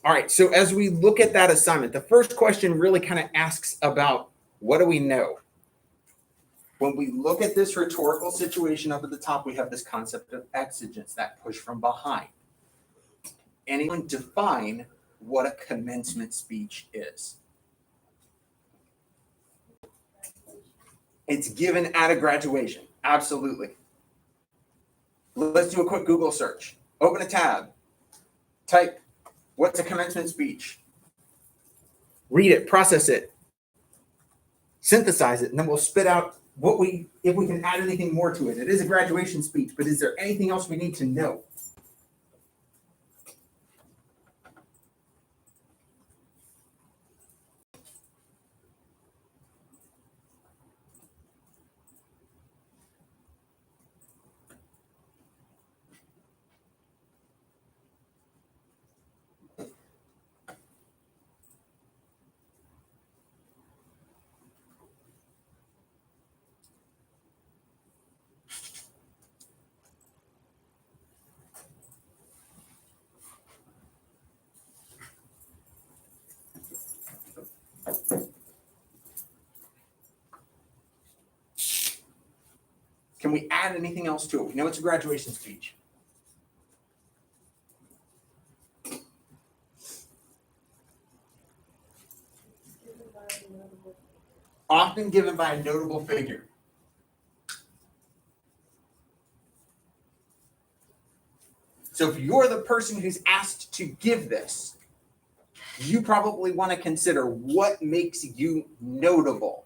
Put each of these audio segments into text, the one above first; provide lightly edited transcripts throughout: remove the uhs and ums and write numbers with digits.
All right, so as we look at that assignment, the first question really kind of asks about what do we know? When we look at this rhetorical situation up at the top, we have this concept of exigence, that push from behind. Anyone define what a commencement speech is? It's given at a graduation, absolutely. Let's do a quick Google search. Open a tab, type, what's a commencement speech? Read it, process it, synthesize it, and then we'll spit out if we can add anything more to it. It is a graduation speech, but is there anything else we need to know? Can we add anything else to it? We know it's a graduation speech. Often given by a notable figure. So if you're the person who's asked to give this, you probably want to consider what makes you notable.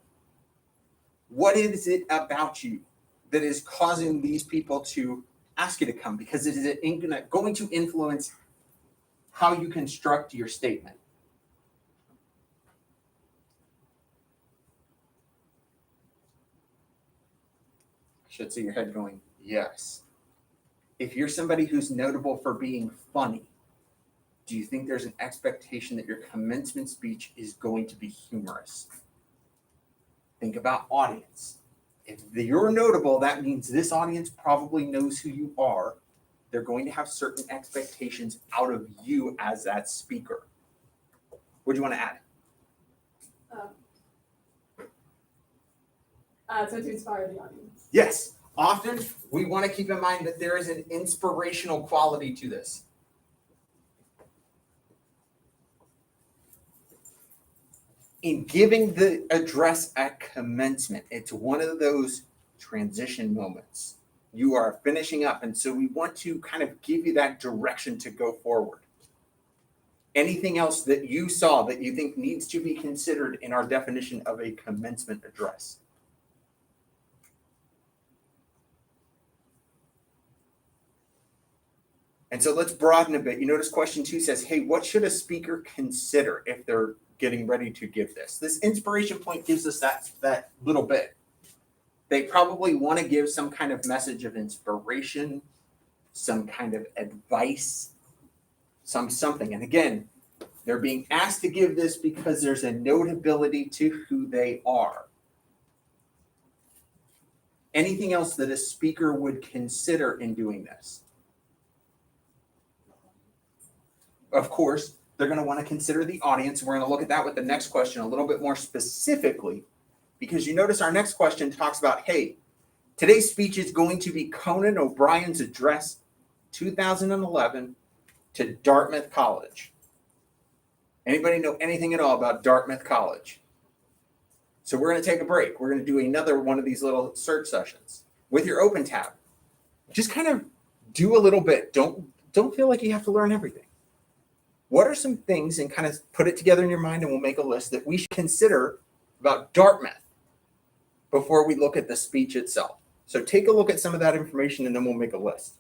What is it about you that is causing these people to ask you to come? Because it is going to influence how you construct your statement. I should see your head going, yes. If you're somebody who's notable for being funny, do you think there's an expectation that your commencement speech is going to be humorous? Think about audience. If you're notable, that means this audience probably knows who you are. They're going to have certain expectations out of you as that speaker. What do you want to add? So to inspire the audience. Yes. Often we want to keep in mind that there is an inspirational quality to this. In giving the address at commencement, it's one of those transition moments. You are finishing up, and so we want to kind of give you that direction to go forward. Anything else that you saw that you think needs to be considered in our definition of a commencement address? And so let's broaden a bit. You notice question 2 says, hey, what should a speaker consider if they're getting ready to give this? This inspiration point gives us that little bit. They probably want to give some kind of message of inspiration, some kind of advice, something. And again, they're being asked to give this because there's a notability to who they are. Anything else that a speaker would consider in doing this? Of course, they're going to want to consider the audience. We're going to look at that with the next question a little bit more specifically, because you notice our next question talks about, hey, today's speech is going to be Conan O'Brien's address 2011 to Dartmouth College. Anybody know anything at all about Dartmouth College? So we're going to take a break. We're going to do another one of these little search sessions with your open tab. Just kind of do a little bit. Don't feel like you have to learn everything. What are some things, and kind of put it together in your mind, and we'll make a list that we should consider about Dartmouth before we look at the speech itself. So take a look at some of that information, and then we'll make a list.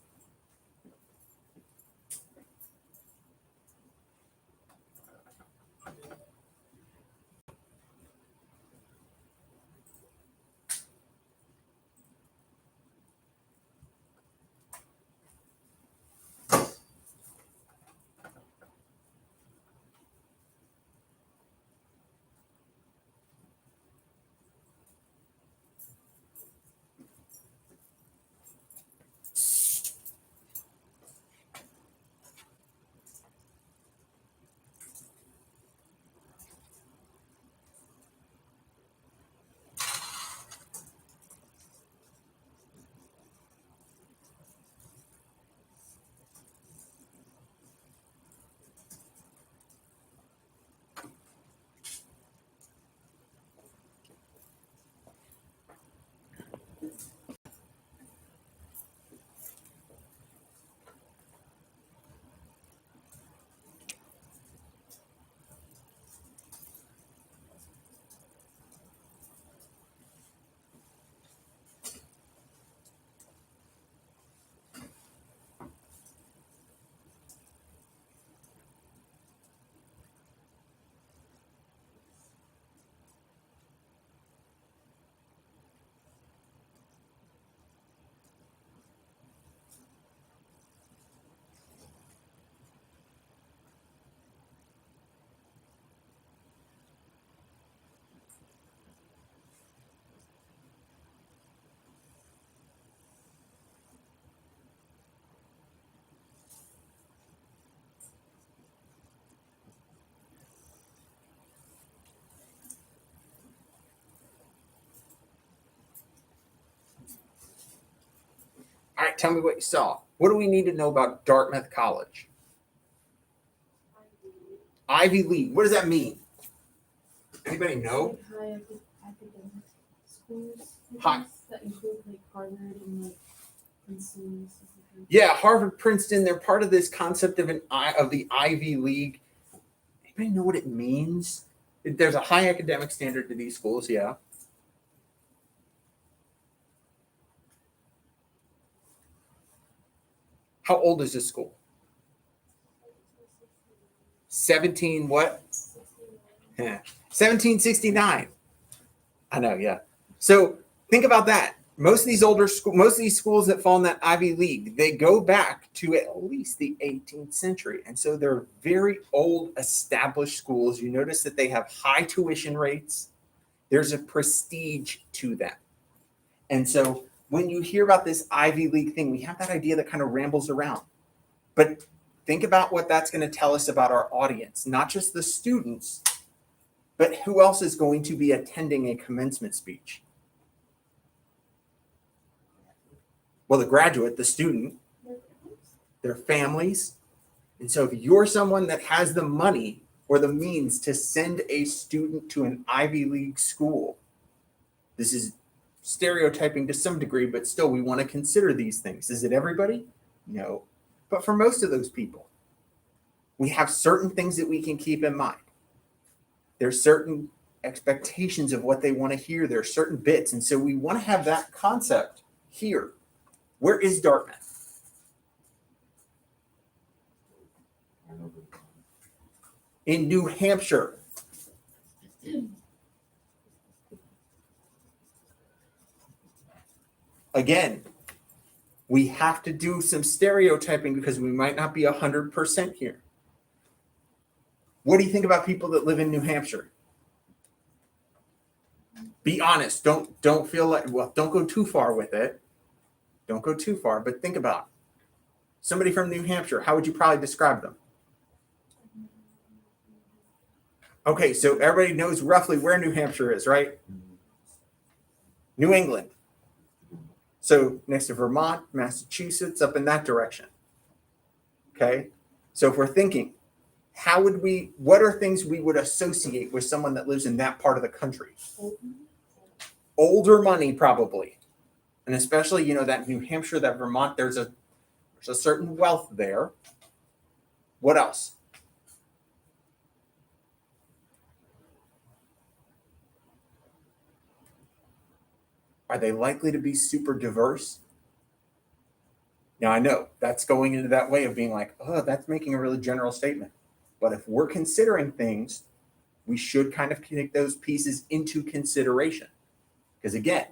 right, tell me what you saw. What do we need to know about Dartmouth College? Ivy League. What does that mean? Anybody know? Like high academic schools, High. that include like Harvard and like Princeton. Stuff like that. Yeah, Harvard, Princeton. They're part of this concept of the Ivy League. Anybody know what it means? There's a high academic standard to these schools. Yeah. How old is this school? 17 what? 1769. I know, yeah. So think about that. Most of these schools that fall in that Ivy League, they go back to at least the 18th century. And so they're very old, established schools. You notice that they have high tuition rates. There's a prestige to them. And so when you hear about this Ivy League thing, we have that idea that kind of rambles around. But think about what that's going to tell us about our audience, not just the students, but who else is going to be attending a commencement speech? Well, the graduate, the student, their families. And so if you're someone that has the money or the means to send a student to an Ivy League school, this is stereotyping to some degree, but still we want to consider these things. Is it everybody? No. But for most of those people, we have certain things that we can keep in mind. There's certain expectations of what they want to hear. There are certain bits. And so we want to have that concept here. Where is Dartmouth? In New Hampshire. Again, we have to do some stereotyping because we might not be 100% here. What do you think about people that live in New Hampshire? Be honest. Don't feel like, well, don't go too far with it. Don't go too far, but think about it. Somebody from New Hampshire, how would you probably describe them? Okay, so everybody knows roughly where New Hampshire is, right? New England. So next to Vermont, Massachusetts, up in that direction. Okay, so if we're thinking, what are things we would associate with someone that lives in that part of the country? Older money, probably. And especially, that New Hampshire, that Vermont, there's a certain wealth there. What else? Are they likely to be super diverse? Now, I know that's going into that way of being like, oh, that's making a really general statement. But if we're considering things, we should kind of take those pieces into consideration. Because again,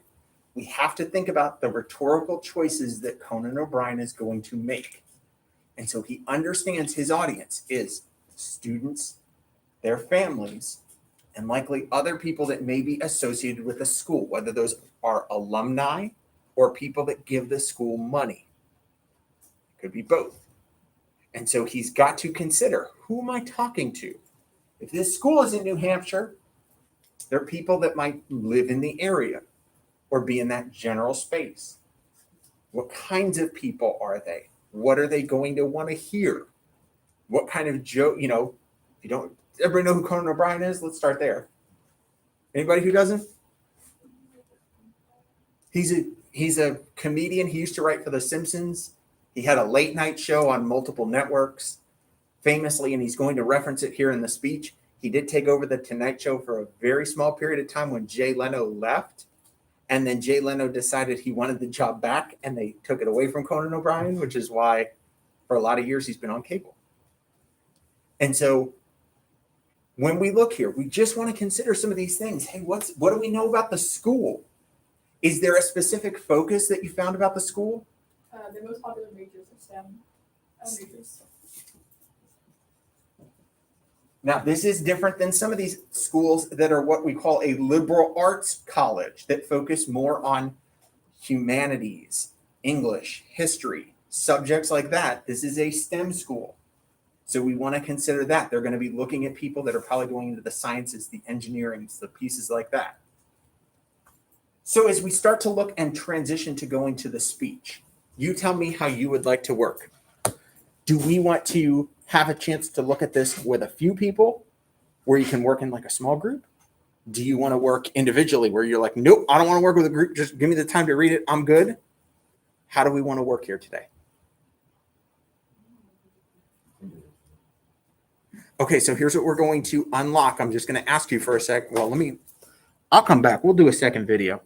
we have to think about the rhetorical choices that Conan O'Brien is going to make. And so he understands his audience is students, their families, and likely other people that may be associated with the school, whether those are alumni or people that give the school money. It could be both. And so he's got to consider, who am I talking to? If this school is in New Hampshire, there are people that might live in the area or be in that general space. What kinds of people are they? What are they going to want to hear? What kind of joke, if you don't, everybody know who Conan O'Brien is? Let's start there. Anybody who doesn't? He's a comedian. He used to write for The Simpsons. He had a late night show on multiple networks, famously, and he's going to reference it here in the speech. He did take over the Tonight Show for a very small period of time when Jay Leno left. And then Jay Leno decided he wanted the job back, and they took it away from Conan O'Brien, which is why for a lot of years he's been on cable. And so when we look here, we just want to consider some of these things. Hey, what do we know about the school? Is there a specific focus that you found about the school? The most popular majors are STEM majors. Now, this is different than some of these schools that are what we call a liberal arts college that focus more on humanities, English, history, subjects like that. This is a STEM school. So we want to consider that. They're going to be looking at people that are probably going into the sciences, the engineerings, the pieces like that. So as we start to look and transition to going to the speech, You tell me how you would like to work. Do we want to have a chance to look at this with a few people where you can work in like a small group? Do you want to work individually where you're like, nope, I don't want to work with a group. Just give me the time to read it. I'm good. How do we want to work here today? Okay, so here's what we're going to unlock. I'm just going to ask you for a sec. Well, I'll come back. We'll do a second video.